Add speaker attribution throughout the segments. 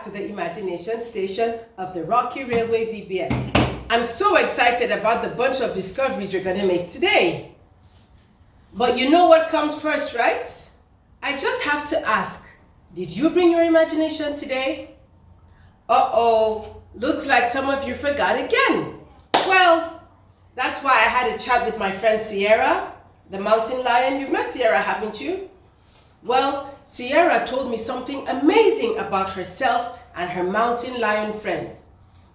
Speaker 1: back to the Imagination Station of the Rocky Railway VBS. I'm so excited about the bunch of discoveries we're going to make today. But you know what comes first, right? I just have to ask, did you bring your imagination today? Uh-oh, looks like some of you forgot again. Well, that's why I had a chat with my friend Sierra, the mountain lion. You've met Sierra, haven't you? Well, Sierra told me something amazing about herself and her mountain lion friends.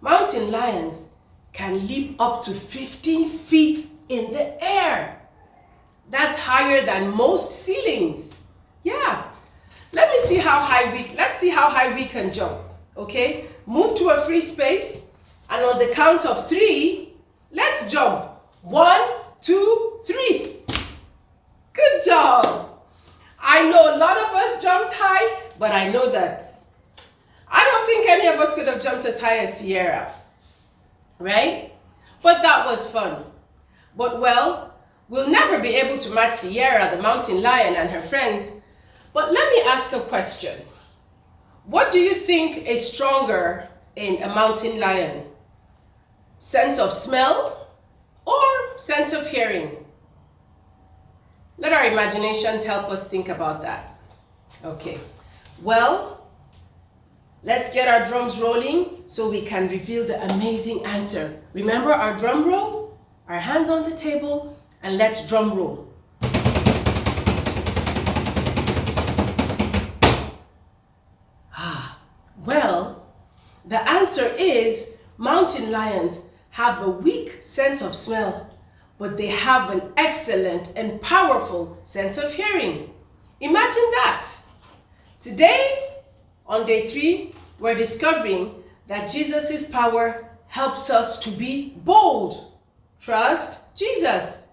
Speaker 1: Mountain lions can leap up to 15 feet in the air. That's higher than most ceilings. Yeah. Let's see how high we can jump. Okay? Move to a free space, and on the count of 3, let's jump. 1, 2, 3. Good job. I know a lot of us jumped high, but I know that I don't think any of us could have jumped as high as Sierra, right? But that was fun. But well, we'll never be able to match Sierra, the mountain lion, and her friends. But let me ask a question. What do you think is stronger in a mountain lion? Sense of smell or sense of hearing? Let our imaginations help us think about that. Okay, well, let's get our drums rolling so we can reveal the amazing answer. Remember our drum roll? Our hands on the table, and let's drum roll. Well, the answer is mountain lions have a weak sense of smell, but they have an excellent and powerful sense of hearing. Imagine that. Today, on day 3, we're discovering that Jesus' power helps us to be bold. Trust Jesus.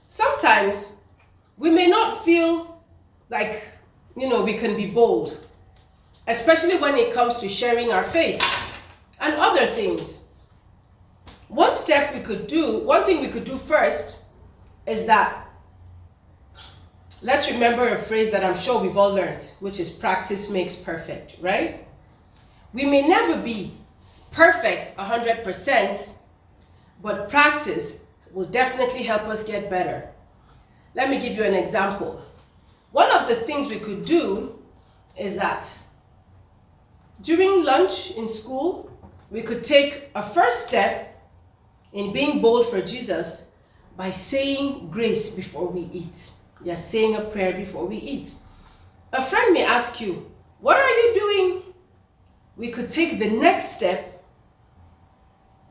Speaker 1: Sometimes we may not feel like, we can be bold, especially when it comes to sharing our faith and other things. One thing we could do first is that let's remember a phrase that I'm sure we've all learned, which is practice makes perfect, right? We may never be perfect 100%, but practice will definitely help us get better. Let me give you an example. One of the things we could do is that during lunch in school, we could take a first step in being bold for Jesus by saying grace before we eat. Yes, saying a prayer before we eat. A friend may ask you, what are you doing? We could take the next step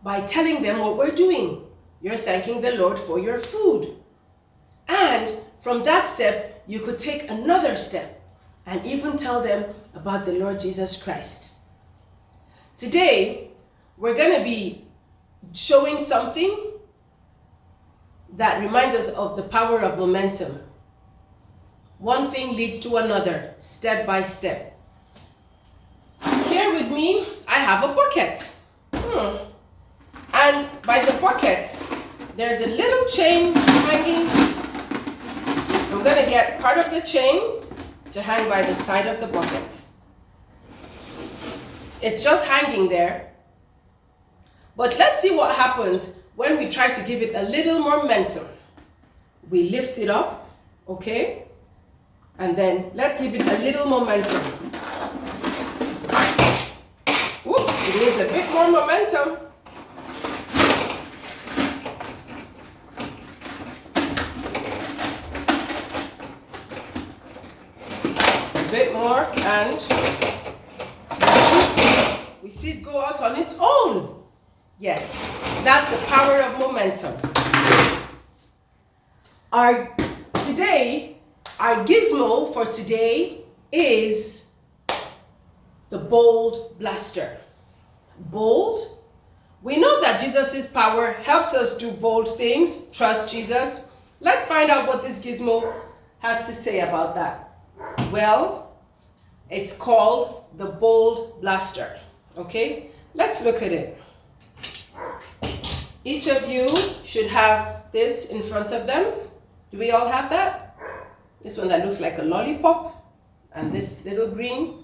Speaker 1: by telling them what we're doing. You're thanking the Lord for your food. And from that step, you could take another step and even tell them about the Lord Jesus Christ. Today, we're going to be showing something that reminds us of the power of momentum. One thing leads to another, step by step. Here with me, I have a bucket. And by the bucket, there's a little chain hanging. I'm going to get part of the chain to hang by the side of the bucket. It's just hanging there. But let's see what happens when we try to give it a little momentum. We lift it up, okay? And then let's give it a little momentum. Whoops, it needs a bit more momentum. A bit more, and we see it go out on its own. Yes, that's the power of momentum. Our gizmo for today is the bold blaster. Bold? We know that Jesus' power helps us do bold things. Trust Jesus. Let's find out what this gizmo has to say about that. Well, it's called the bold blaster. Okay, let's look at it. Each of you should have this in front of them. Do we all have that? This one that looks like a lollipop, and this little green.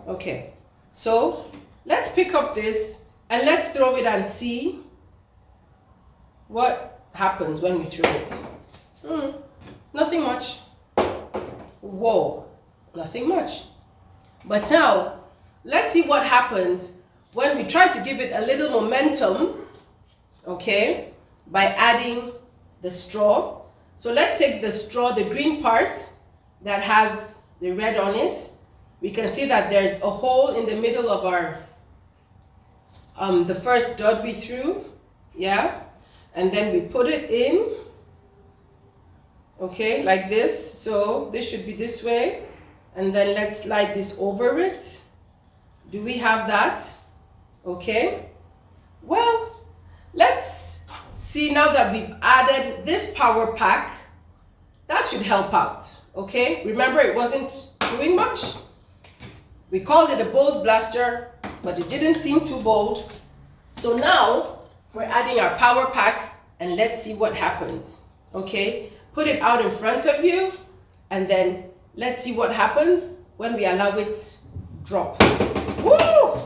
Speaker 1: Okay, So let's pick up this and let's throw it and see what happens when we throw it. Nothing much. Whoa, nothing much. But now, let's see what happens when we try to give it a little momentum, okay, by adding the straw. So let's take the straw, the green part that has the red on it. We can see that there's a hole in the middle of our, the first dot we threw, yeah? And then we put it in, okay, like this. So this should be this way. And then let's slide this over it. Do we have that? Okay. Well, let's see now that we've added this power pack. That should help out, okay? Remember, it wasn't doing much. We called it a bold blaster, but it didn't seem too bold. So now we're adding our power pack and let's see what happens, okay? Put it out in front of you and then let's see what happens when we allow it drop. Woo!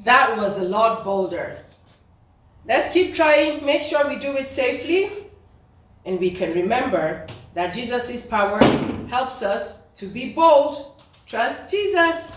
Speaker 1: That was a lot bolder. Let's keep trying, make sure we do it safely, and we can remember that Jesus' power helps us to be bold. Trust Jesus.